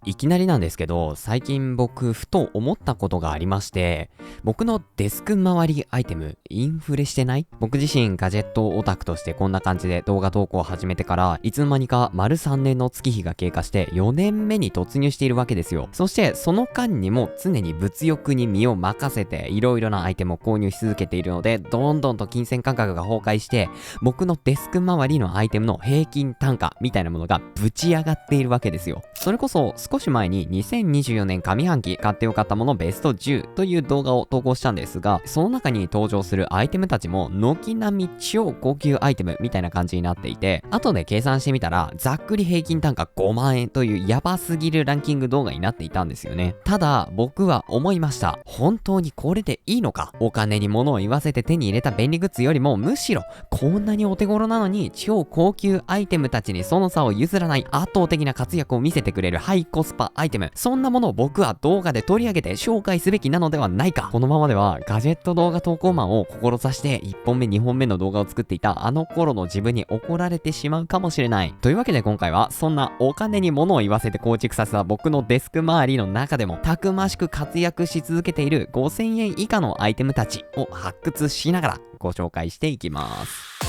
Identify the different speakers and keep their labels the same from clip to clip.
Speaker 1: いきなりなんですけど、最近僕ふと思ったことがありまして、僕のデスク周りアイテムインフレしてない？僕自身ガジェットオタクとしてこんな感じで動画投稿を始めてから、いつの間にか丸3年の月日が経過して4年目に突入しているわけですよ。そしてその間にも常に物欲に身を任せていろいろなアイテムを購入し続けているので、どんどんと金銭感覚が崩壊して、僕のデスク周りのアイテムの平均単価みたいなものがぶち上がっているわけですよ。それこそ少し前に2024年上半期買ってよかったものベスト10という動画を投稿したんですが、その中に登場するアイテムたちも軒並み超高級アイテムみたいな感じになっていて、後で計算してみたらざっくり平均単価5万円というヤバすぎるランキング動画になっていたんですよね。ただ僕は思いました。本当にこれでいいのか？お金に物を言わせて手に入れた便利グッズよりも、むしろこんなにお手頃なのに超高級アイテムたちにその差を譲らない圧倒的な活躍を見せてくれるハイコスパアイテム、そんなものを僕は動画で取り上げて紹介すべきなのではないか。このままではガジェット動画投稿マンを志して1本目2本目の動画を作っていたあの頃の自分に怒られてしまうかもしれない。というわけで今回はそんなお金に物を言わせて構築させた僕のデスク周りの中でもたくましく活躍し続けている5000円以下のアイテムたちを発掘しながらご紹介していきます。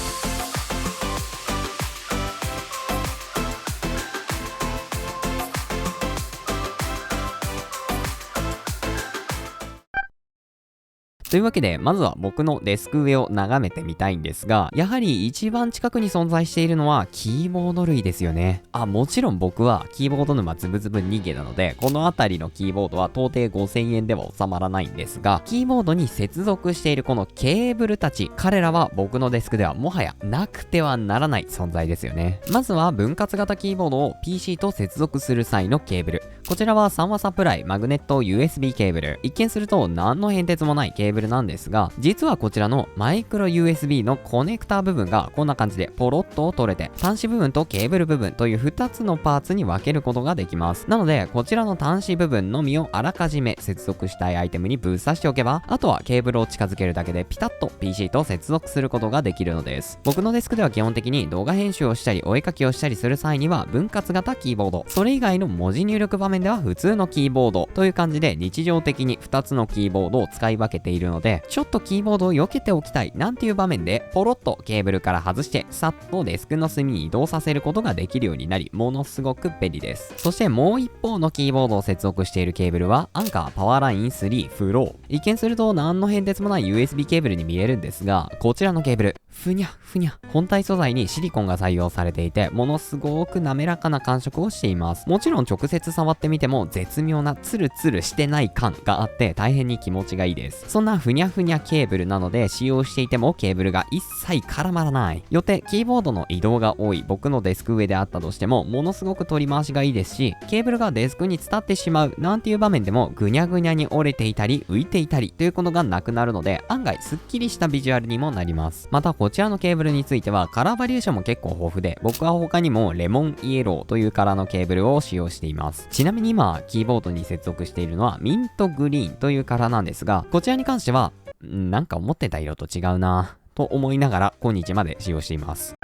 Speaker 1: というわけで、まずは僕のデスク上を眺めてみたいんですが、やはり一番近くに存在しているのはキーボード類ですよね。もちろん僕はキーボード沼ズブズブ人間なので、この辺りのキーボードは到底5000円では収まらないんですが、キーボードに接続しているこのケーブルたち、彼らは僕のデスクではもはやなくてはならない存在ですよね。まずは分割型キーボードを PC と接続する際のケーブル。こちらは3話サプライマグネット USB ケーブル。一見すると何の変哲もないケーブルなんですが、実はこちらのマイクロ USB のコネクター部分がこんな感じでポロッと取れて、端子部分とケーブル部分という2つのパーツに分けることができます。なのでこちらの端子部分のみをあらかじめ接続したいアイテムにぶっ刺しておけば、あとはケーブルを近づけるだけでピタッと PC と接続することができるのです。僕のデスクでは基本的に動画編集をしたりお絵描きをしたりする際には分割型キーボード、それ以外の文字入力場面では普通のキーボードという感じで、日常的に2つのキーボードを使い分けているので、ちょっとキーボードを避けておきたいなんていう場面でポロッとケーブルから外してさっとデスクの隅に移動させることができるようになり、ものすごく便利です。そしてもう一方のキーボードを接続しているケーブルはアンカーパワーライン3フロー。一見すると何の変哲もない USB ケーブルに見えるんですが、こちらのケーブルふにゃふにゃ、本体素材にシリコンが採用されていて、ものすごく滑らかな感触をしています。もちろん直接触ってみても絶妙なツルツルしてない感があって大変に気持ちがいいです。そんなふにゃふにゃケーブルなので、使用していてもケーブルが一切絡まらない。よってキーボードの移動が多い僕のデスク上であったとしても、ものすごく取り回しがいいですし、ケーブルがデスクに伝ってしまうなんていう場面でもぐにゃぐにゃに折れていたり浮いていたりということがなくなるので、案外スッキリしたビジュアルにもなります。またこちらのケーブルについてはカラーバリエーションも結構豊富で、僕は他にもレモンイエローというカラーのケーブルを使用しています。ちなみに今キーボードに接続しているのはミントグリーンというカラーなんですが、こちらに関してはなんか思ってた色と違うなぁと思いながら今日まで使用しています。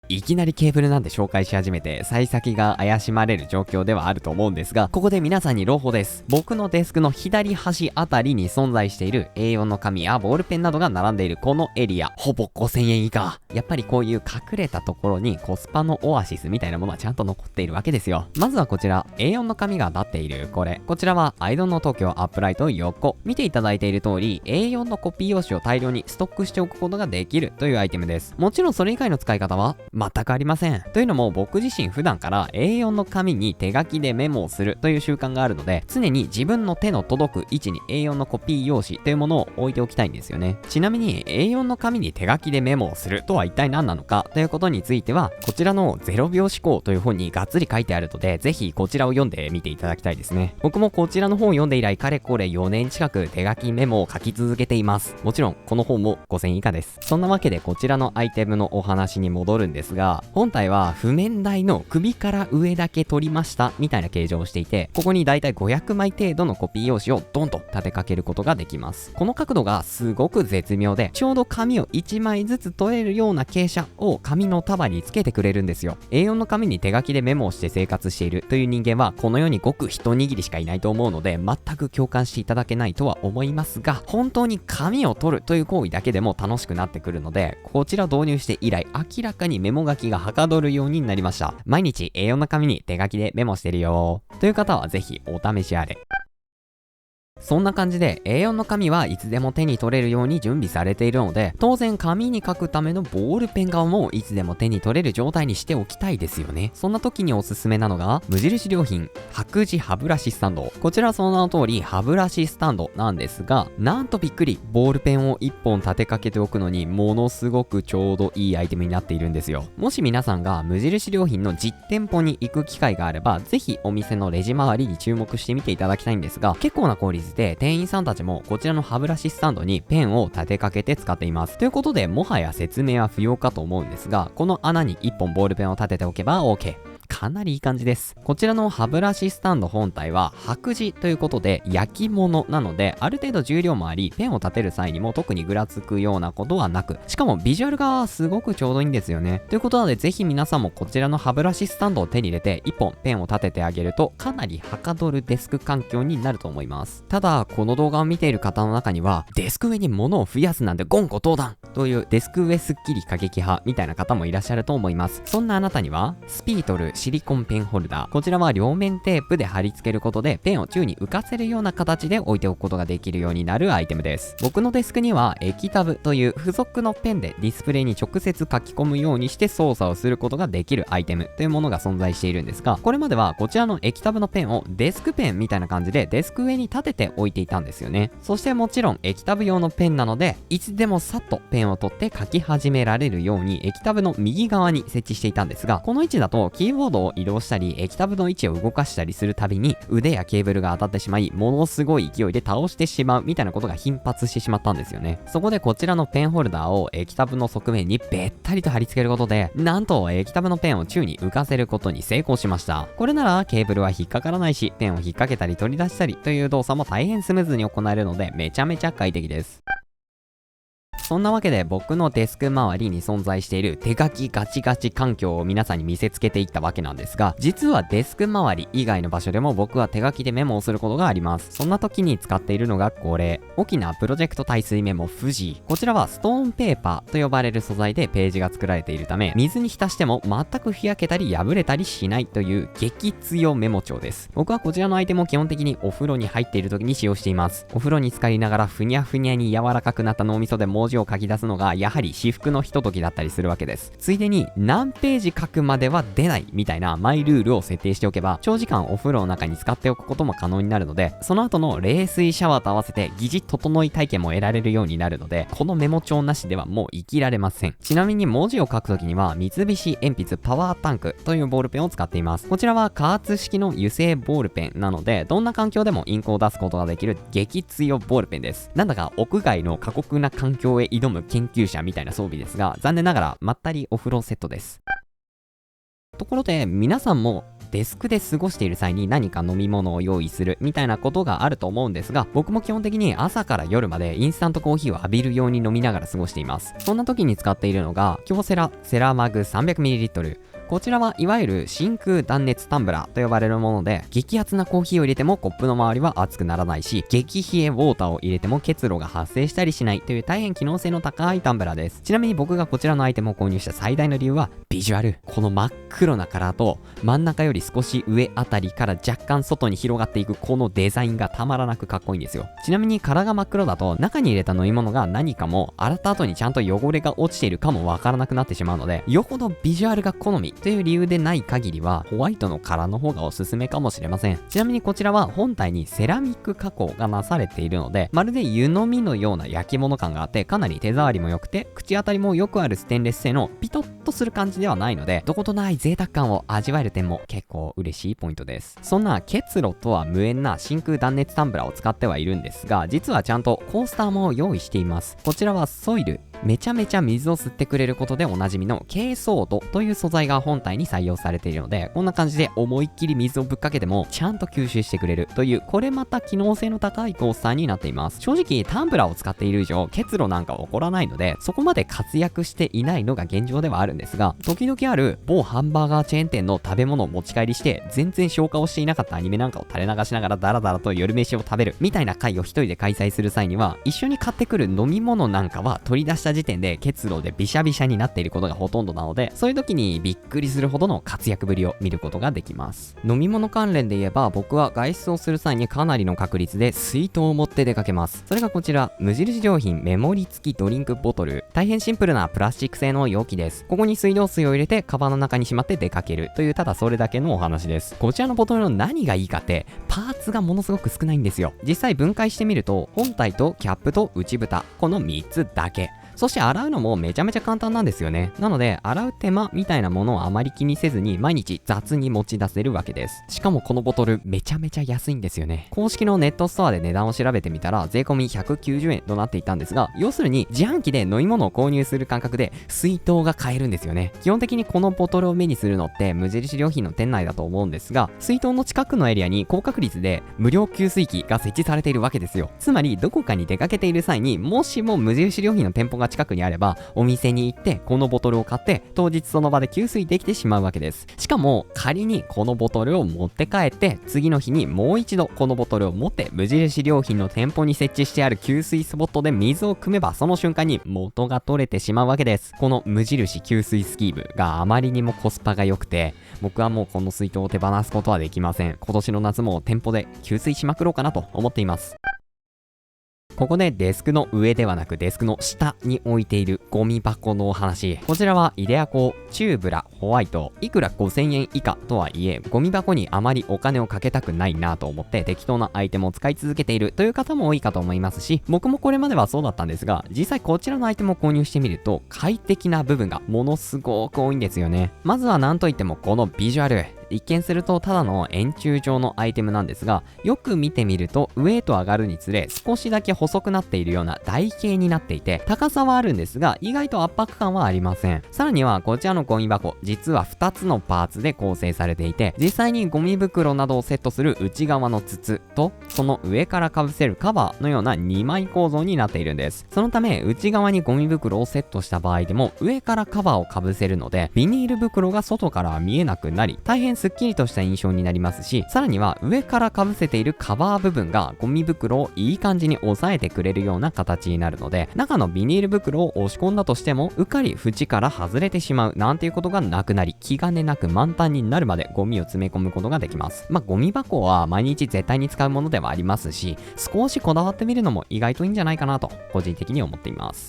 Speaker 1: いきなりケーブルなんて紹介し始めて幸先が怪しまれる状況ではあると思うんですが、ここで皆さんに朗報です。僕のデスクの左端あたりに存在している A4 の紙やボールペンなどが並んでいるこのエリア、ほぼ5000円以下。やっぱりこういう隠れたところにコスパのオアシスみたいなものはちゃんと残っているわけですよ。まずはこちら A4 の紙が立っているこちらはアイドンの東京アップライト横。見ていただいている通り A4 のコピー用紙を大量にストックしておくことができるというアイテムです。もちろんそれ以外の使い方は全くありません。というのも僕自身普段から A4 の紙に手書きでメモをするという習慣があるので、常に自分の手の届く位置に A4 のコピー用紙というものを置いておきたいんですよね。ちなみに A4 の紙に手書きでメモをするとは一体何なのかということについては、こちらの0秒思考という本にがっつり書いてあるので、ぜひこちらを読んでみていただきたいですね。僕もこちらの本を読んで以来かれこれ4年近く手書きメモを書き続けています。もちろんこの本も5000円以下です。そんなわけでこちらのアイテムのお話に戻るんですですが、本体は譜面台の首から上だけ取りましたみたいな形状をしていて、ここにだいたい500枚程度のコピー用紙をドンと立てかけることができます。この角度がすごく絶妙で、ちょうど紙を1枚ずつ取れるような傾斜を紙の束につけてくれるんですよ。A4 の紙に手書きでメモをして生活しているという人間はこの世にごく一握りしかいないと思うので、全く共感していただけないとは思いますが、本当に紙を取るという行為だけでも楽しくなってくるので、こちらを導入して以来明らかにメモ書きがはかどるようになりました。毎日 A4 の紙に手書きでメモしてるよという方はぜひお試しあれ。そんな感じで A4 の紙はいつでも手に取れるように準備されているので、当然紙に書くためのボールペン側もいつでも手に取れる状態にしておきたいですよね。そんな時におすすめなのが無印良品白磁歯ブラシスタンド。こちらその名の通り歯ブラシスタンドなんですが、なんとびっくり、ボールペンを1本立てかけておくのにものすごくちょうどいいアイテムになっているんですよ。もし皆さんが無印良品の実店舗に行く機会があれば、ぜひお店のレジ周りに注目してみていただきたいんですが、結構な効率で店員さんたちもこちらの歯ブラシスタンドにペンを立てかけて使っています。ということでもはや説明は不要かと思うんですが、この穴に1本ボールペンを立てておけば OK。かなりいい感じです。こちらの歯ブラシスタンド本体は白磁ということで焼き物なので、ある程度重量もあり、ペンを立てる際にも特にぐらつくようなことはなく、しかもビジュアルがすごくちょうどいいんですよね。ということなので、ぜひ皆さんもこちらの歯ブラシスタンドを手に入れて1本ペンを立ててあげると、かなりはかどるデスク環境になると思います。ただこの動画を見ている方の中には、デスク上に物を増やすなんて言語道断というデスク上スッキリ過激派みたいな方もいらっしゃると思います。そんなあなたにはスピートルシリコンペンホルダー、こちらは両面テープで貼り付けることでペンを宙に浮かせるような形で置いておくことができるようになるアイテムです。僕のデスクには液タブという付属のペンでディスプレイに直接書き込むようにして操作をすることができるアイテムというものが存在しているんですが、これまではこちらの液タブのペンをデスクペンみたいな感じでデスク上に立てて置いていたんですよね。そしてもちろん液タブ用のペンなので、いつでもさっとペンを取って書き始められるように液タブの右側に設置していたんですが、この位置だとキーボードを移動したり液タブの位置を動かしたりするたびに腕やケーブルが当たってしまい、ものすごい勢いで倒してしまうみたいなことが頻発してしまったんですよね。そこでこちらのペンホルダーを液タブの側面にべったりと貼り付けることで、なんと液タブのペンを宙に浮かせることに成功しました。これならケーブルは引っかからないし、ペンを引っ掛けたり取り出したりという動作も大変スムーズに行えるので、めちゃめちゃ快適です。そんなわけで僕のデスク周りに存在している手書きガチガチ環境を皆さんに見せつけていったわけなんですが、実はデスク周り以外の場所でも僕は手書きでメモをすることがあります。そんな時に使っているのがこれ、沖縄プロジェクト耐水メモ富士。こちらはストーンペーパーと呼ばれる素材でページが作られているため、水に浸しても全くふやけたり破れたりしないという激強メモ帳です。僕はこちらのアイテムを基本的にお風呂に入っている時に使用しています。お風呂に浸かりながらふにゃふにゃに柔らかくなった脳みそで文字を書き出すのがやはり至福のひとときだったりするわけです。ついでに何ページ書くまでは出ないみたいなマイルールを設定しておけば、長時間お風呂の中に使っておくことも可能になるので、その後の冷水シャワーと合わせて疑似整い体験も得られるようになるので、このメモ帳なしではもう生きられません。ちなみに文字を書くときには三菱鉛筆パワータンクというボールペンを使っています。こちらは加圧式の油性ボールペンなので、どんな環境でもインクを出すことができる激強ボールペンです。なんだか屋外の過酷な環境へ挑む研究者みたいな装備ですが、残念ながらまったりお風呂セットです。ところで皆さんもデスクで過ごしている際に何か飲み物を用意するみたいなことがあると思うんですが、僕も基本的に朝から夜までインスタントコーヒーを浴びるように飲みながら過ごしています。そんな時に使っているのが京セラセラマグ 300ml。こちらはいわゆる真空断熱タンブラーと呼ばれるもので、激熱なコーヒーを入れてもコップの周りは熱くならないし、激冷えウォーターを入れても結露が発生したりしないという大変機能性の高いタンブラーです。ちなみに僕がこちらのアイテムを購入した最大の理由はビジュアル。この真っ黒なカラーと真ん中より少し上あたりから若干外に広がっていくこのデザインがたまらなくかっこいいんですよ。ちなみにカラーが真っ黒だと中に入れた飲み物が何かも洗った後にちゃんと汚れが落ちているかもわからなくなってしまうので、よほどビジュアルが好みという理由でない限りはホワイトのカラーの方がおすすめかもしれません。ちなみにこちらは本体にセラミック加工がなされているので、まるで湯飲みのような焼き物感があって、かなり手触りも良くて口当たりもよくあるステンレス製のピトッとする感じではないので、どことない贅沢感を味わえる点も結構嬉しいポイントです。そんな結露とは無縁な真空断熱タンブラーを使ってはいるんですが、実はちゃんとコースターも用意しています。こちらはソイルめちゃめちゃ水を吸ってくれることでおなじみの珪藻土という素材が本体に採用されているので、こんな感じで思いっきり水をぶっかけてもちゃんと吸収してくれるという、これまた機能性の高いコースターになっています。正直タンブラーを使っている以上結露なんか起こらないので、そこまで活躍していないのが現状ではあるんですが、時々ある某ハンバーガーチェーン店の食べ物を持ち帰りして全然消化をしていなかったアニメなんかを垂れ流しながらダラダラと夜飯を食べるみたいな回を一人で開催する際には、一緒に買ってくる飲み物なんかは取り出した時点で結露でビシャビシャになっていることがほとんどなので、そういう時にびっくりするほどの活躍ぶりを見ることができます。飲み物関連で言えば、僕は外出をする際にかなりの確率で水筒を持って出かけます。それがこちら、無印良品メモリ付きドリンクボトル。大変シンプルなプラスチック製の容器です。ここに水道水を入れてカバンの中にしまって出かけるという、ただそれだけのお話です。こちらのボトルの何がいいかって、パーツがものすごく少ないんですよ。実際分解してみると、本体とキャップと内蓋、この3つだけ。そして洗うのもめちゃめちゃ簡単なんですよね。なので、洗う手間みたいなものをあまり気にせずに毎日雑に持ち出せるわけです。しかもこのボトルめちゃめちゃ安いんですよね。公式のネットストアで値段を調べてみたら税込み190円となっていたんですが、要するに自販機で飲み物を購入する感覚で水筒が買えるんですよね。基本的にこのボトルを目にするのって無印良品の店内だと思うんですが、水筒の近くのエリアに高確率で無料給水器が設置されているわけですよ。つまりどこかに出かけている際に、もしも無印良品の店舗が近くにあれば、お店に行ってこのボトルを買って当日その場で給水できてしまうわけです。しかも仮にこのボトルを持って帰って次の日にもう一度このボトルを持って無印良品の店舗に設置してある給水スポットで水を汲めば、その瞬間に元が取れてしまうわけです。この無印給水スキームがあまりにもコスパが良くて、僕はもうこの水筒を手放すことはできません。今年の夏も店舗で給水しまくろうかなと思っています。ここでデスクの上ではなくデスクの下に置いているゴミ箱のお話。こちらはイデアコチューブラホワイト。いくら5000円以下とはいえ、ゴミ箱にあまりお金をかけたくないなと思って適当なアイテムを使い続けているという方も多いかと思いますし、僕もこれまではそうだったんですが、実際こちらのアイテムを購入してみると快適な部分がものすごく多いんですよね。まずは何といってもこのビジュアル。一見するとただの円柱状のアイテムなんですが、よく見てみると上へと上がるにつれ少しだけ細くなっているような台形になっていて、高さはあるんですが意外と圧迫感はありません。さらにはこちらのゴミ箱、実は2つのパーツで構成されていて、実際にゴミ袋などをセットする内側の筒とその上からかぶせるカバーのような2枚構造になっているんです。そのため内側にゴミ袋をセットした場合でも上からカバーをかぶせるので、ビニール袋が外からは見えなくなり、大変すっきりとした印象になりますし、さらには上からかぶせているカバー部分がゴミ袋をいい感じに押さえてくれるような形になるので、中のビニール袋を押し込んだとしてもうっかり縁から外れてしまうなんていうことがなくなり、気兼ねなく満タンになるまでゴミを詰め込むことができます。ゴミ箱は毎日絶対に使うものではありますし、少しこだわってみるのも意外といいんじゃないかなと個人的に思っています。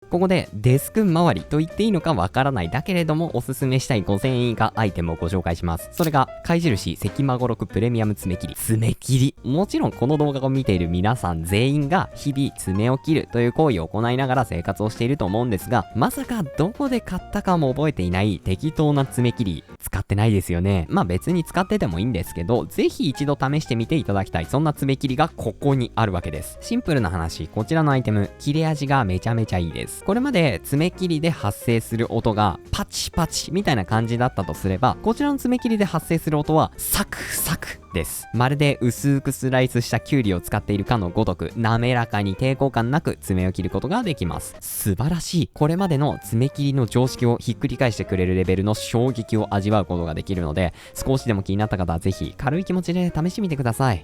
Speaker 1: ここでデスク周りと言っていいのかわからないだけれどもおすすめしたい5000円以下アイテムをご紹介します。それが貝印関孫六プレミアム爪切り。爪切り、もちろんこの動画を見ている皆さん全員が日々爪を切るという行為を行いながら生活をしていると思うんですが、まさかどこで買ったかも覚えていない適当な爪切り使ってないですよね。別に使っててもいいんですけど、ぜひ一度試してみていただきたい、そんな爪切りがここにあるわけです。シンプルな話、こちらのアイテム切れ味がめちゃめちゃいいです。これまで爪切りで発生する音がパチパチみたいな感じだったとすれば、こちらの爪切りで発生する音はサクサクです。まるで薄くスライスしたキュウリを使っているかのごとく、滑らかに抵抗感なく爪を切ることができます。素晴らしい。これまでの爪切りの常識をひっくり返してくれるレベルの衝撃を味わうことができるので、少しでも気になった方はぜひ軽い気持ちで試してみてください。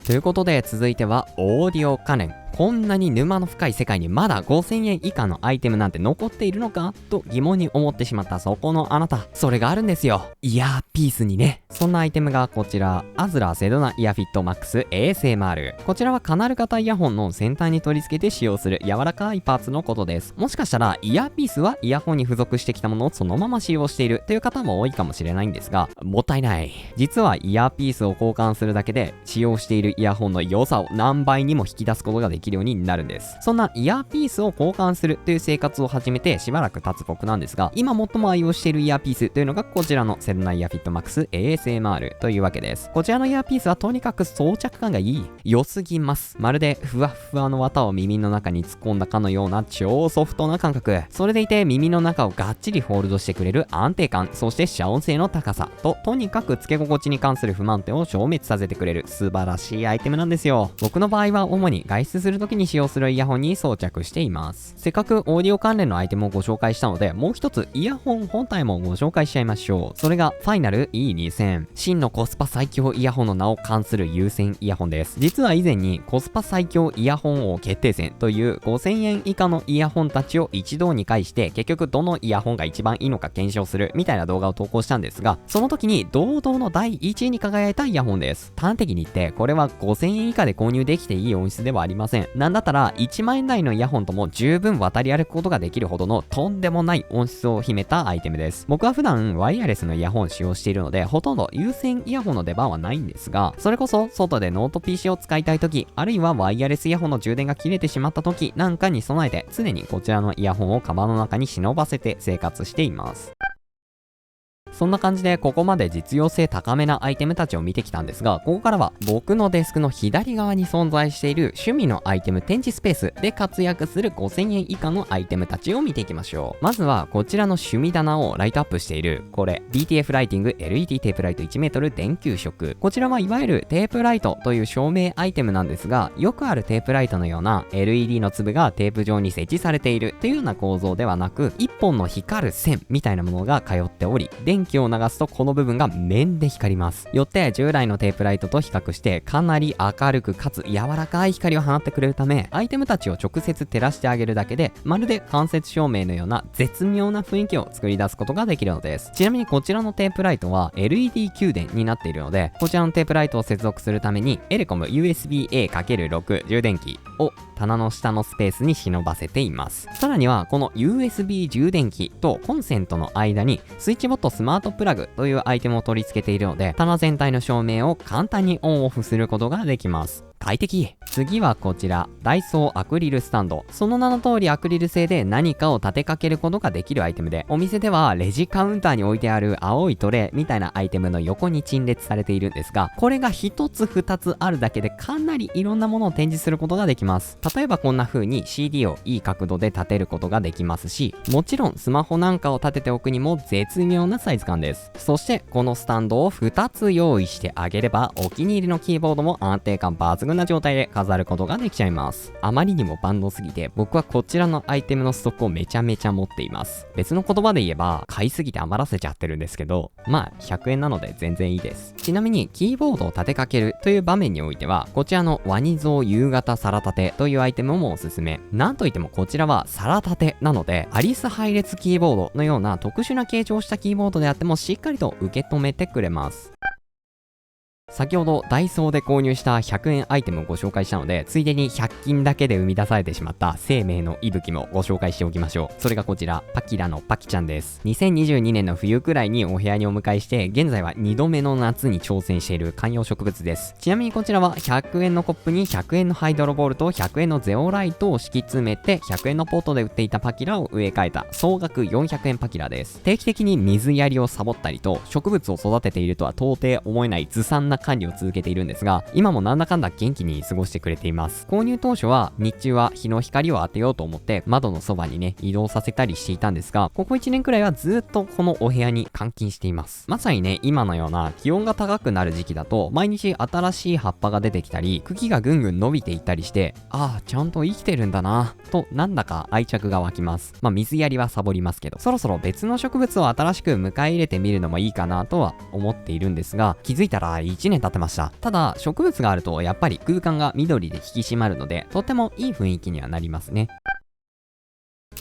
Speaker 1: ということで続いてはオーディオ関連。こんなに沼の深い世界にまだ5000円以下のアイテムなんて残っているのかと疑問に思ってしまったそこのあなた、それがあるんですよ。イヤーピースにね。そんなアイテムがこちら、アズラーセドナイヤフィットマックス ASMR。こちらはカナル型イヤホンの先端に取り付けて使用する柔らかいパーツのことです。もしかしたらイヤーピースはイヤホンに付属してきたものをそのまま使用しているという方も多いかもしれないんですが、もったいない。実はイヤーピースを交換するだけで使用しているイヤホンの良さを何倍にも引き出すことができきるようになるんです。そんなイヤーピースを交換するという生活を始めてしばらく経つ僕なんですが、今最も愛用しているイヤーピースというのがこちらのセルナイヤーフィットマックス ASMR というわけです。こちらのイヤーピースはとにかく装着感がいい。良すぎます。まるでふわっふわの綿を耳の中に突っ込んだかのような超ソフトな感覚。それでいて耳の中をがっちりホールドしてくれる安定感、そして遮音性の高さと、とにかく付け心地に関する不満点を消滅させてくれる素晴らしいアイテムなんですよ。僕の場合は主に外出する時に使用するイヤホンに装着しています。せっかくオーディオ関連のアイテムをご紹介したので、もう一つイヤホン本体もご紹介しちゃいましょう。それがファイナル E2000、 真のコスパ最強イヤホンの名を冠する有線イヤホンです。実は以前にコスパ最強イヤホン王決定戦という5000円以下のイヤホンたちを一堂に会して結局どのイヤホンが一番いいのか検証するみたいな動画を投稿したんですが、その時に堂々の第1位に輝いたイヤホンです。端的に言ってこれは5000円以下で購入できていい音質ではありません。なんだったら1万円台のイヤホンとも十分渡り歩くことができるほどのとんでもない音質を秘めたアイテムです。僕は普段ワイヤレスのイヤホンを使用しているのでほとんど有線イヤホンの出番はないんですが、それこそ外でノート PC を使いたい時、あるいはワイヤレスイヤホンの充電が切れてしまった時なんかに備えて常にこちらのイヤホンをカバンの中に忍ばせて生活しています。そんな感じでここまで実用性高めなアイテムたちを見てきたんですが、ここからは僕のデスクの左側に存在している趣味のアイテム展示スペースで活躍する5000円以下のアイテムたちを見ていきましょう。まずはこちらの趣味棚をライトアップしているこれ BTF ライティング LED テープライト 1m 電球色。こちらはいわゆるテープライトという照明アイテムなんですが、よくあるテープライトのような LED の粒がテープ上に設置されているというような構造ではなく、一本の光る線みたいなものが通っており、電気を流すとこの部分が面で光ります。よって従来のテープライトと比較してかなり明るくかつ柔らかい光を放ってくれるため、アイテムたちを直接照らしてあげるだけでまるで間接照明のような絶妙な雰囲気を作り出すことができるのです。ちなみにこちらのテープライトは LED 給電になっているので、こちらのテープライトを接続するためにエレコム USB-A×6 充電器を棚の下のスペースに忍ばせています。さらにはこの USB 充電器とコンセントの間にスイッチボットスマートプラグというアイテムを取り付けているので、棚全体の照明を簡単にオンオフすることができます。快適。次はこちらダイソーアクリルスタンド。その名の通りアクリル製で何かを立てかけることができるアイテムで、お店ではレジカウンターに置いてある青いトレイみたいなアイテムの横に陳列されているんですが、これが一つ二つあるだけでかなりいろんなものを展示することができます。例えばこんな風に CD をいい角度で立てることができますし、もちろんスマホなんかを立てておくにも絶妙なサイズ感です。そしてこのスタンドを2つ用意してあげれば、お気に入りのキーボードも安定感抜群な状態で飾ることができちゃいます。あまりにも万能すぎて僕はこちらのアイテムのストックをめちゃめちゃ持っています。別の言葉で言えば買いすぎて余らせちゃってるんですけど、まあ100円なので全然いいです。ちなみにキーボードを立てかけるという場面においては、こちらのワニゾウ夕方皿立てというアイテムもおすすめ。なんといってもこちらは皿立てなので、アリス配列キーボードのような特殊な形状をしたキーボードであってもしっかりと受け止めてくれます。先ほどダイソーで購入した100円アイテムをご紹介したので、ついでに100均だけで生み出されてしまった生命の息吹もご紹介しておきましょう。それがこちらパキラのパキちゃんです。2022年の冬くらいにお部屋にお迎えして、現在は2度目の夏に挑戦している観葉植物です。ちなみにこちらは100円のコップに100円のハイドロボールと100円のゼオライトを敷き詰めて、100円のポットで売っていたパキラを植え替えた総額400円パキラです。定期的に水やりをサボったりと、植物を育てているとは到底思えないずさんな管理を続けているんですが、今もなんだかんだ元気に過ごしてくれています。購入当初は日中は日の光を当てようと思って窓のそばにね移動させたりしていたんですが、ここ1年くらいはずっとこのお部屋に監禁しています。まさにね今のような気温が高くなる時期だと毎日新しい葉っぱが出てきたり茎がぐんぐん伸びていったりして、ああちゃんと生きてるんだなとなんだか愛着が湧きます。まあ水やりはサボりますけど、そろそろ別の植物を新しく迎え入れてみるのもいいかなとは思っているんですが、気づいたら1年経ってました。ただ植物があるとやっぱり空間が緑で引き締まるので、とってもいい雰囲気にはなりますね。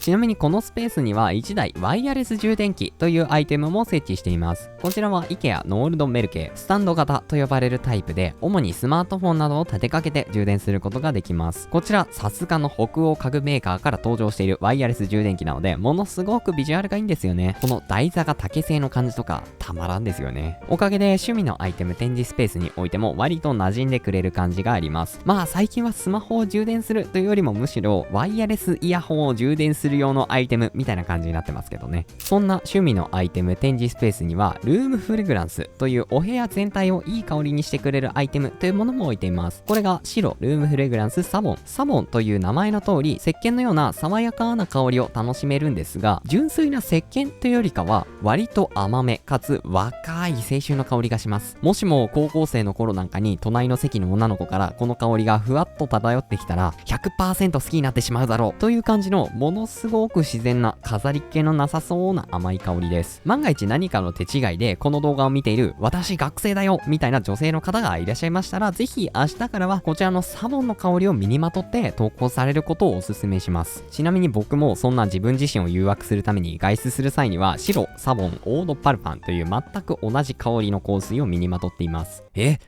Speaker 1: ちなみにこのスペースには1台ワイヤレス充電器というアイテムも設置しています。こちらは IKEA ノールドメルケスタンド型と呼ばれるタイプで、主にスマートフォンなどを立てかけて充電することができます。こちらさすがの北欧家具メーカーから登場しているワイヤレス充電器なので、ものすごくビジュアルがいいんですよね。この台座が竹製の感じとかたまらんですよね。おかげで趣味のアイテム展示スペースにおいても割と馴染んでくれる感じがあります。まあ最近はスマホを充電するというよりもむしろワイヤレスイヤホンを充電する用のアイテムみたいな感じになってますけどね。そんな趣味のアイテム展示スペースにはルームフレグランスというお部屋全体をいい香りにしてくれるアイテムというものも置いています。これが白ルームフレグランスサボン。サボンという名前の通り石鹸のような爽やかな香りを楽しめるんですが、純粋な石鹸というよりかは割と甘めかつ若い青春の香りがします。もしも高校生の頃なんかに隣の席の女の子からこの香りがふわっと漂ってきたら 100% 好きになってしまうだろうという感じのものすごく自然な飾りっ気のなさそうな甘い香りです。万が一何かの手違いでこの動画を見ている私学生だよみたいな女性の方がいらっしゃいましたら、ぜひ明日からはこちらのサボンの香りを身にまとって投稿されることをお勧めします。ちなみに僕もそんな自分自身を誘惑するために外出する際には白サボンオードパルファンという全く同じ香りの香水を身にまとっています。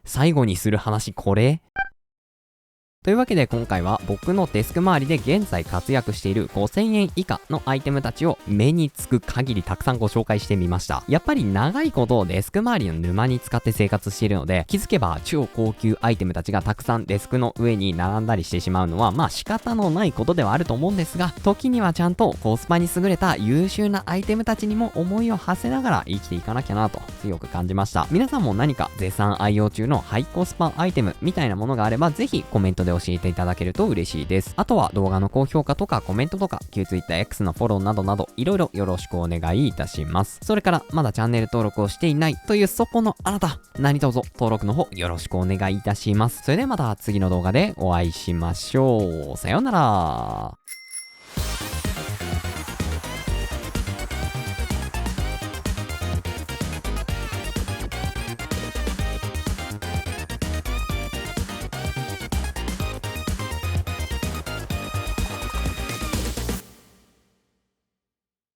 Speaker 1: 最後にする話これ？というわけで今回は僕のデスク周りで現在活躍している5000円以下のアイテムたちを目につく限りたくさんご紹介してみました。やっぱり長いことデスク周りの沼に使って生活しているので、気づけば超高級アイテムたちがたくさんデスクの上に並んだりしてしまうのはまあ仕方のないことではあると思うんですが、時にはちゃんとコスパに優れた優秀なアイテムたちにも思いを馳せながら生きていかなきゃなと強く感じました。皆さんも何か絶賛愛用中のハイコスパアイテムみたいなものがあればぜひコメントで教えていただけると嬉しいです。あとは動画の高評価とかコメントとか旧 TwitterX のフォローなどなどいろいろよろしくお願いいたします。それからまだチャンネル登録をしていないというそこのあなた、何卒登録の方よろしくお願いいたします。それではまた次の動画でお会いしましょう。さようなら。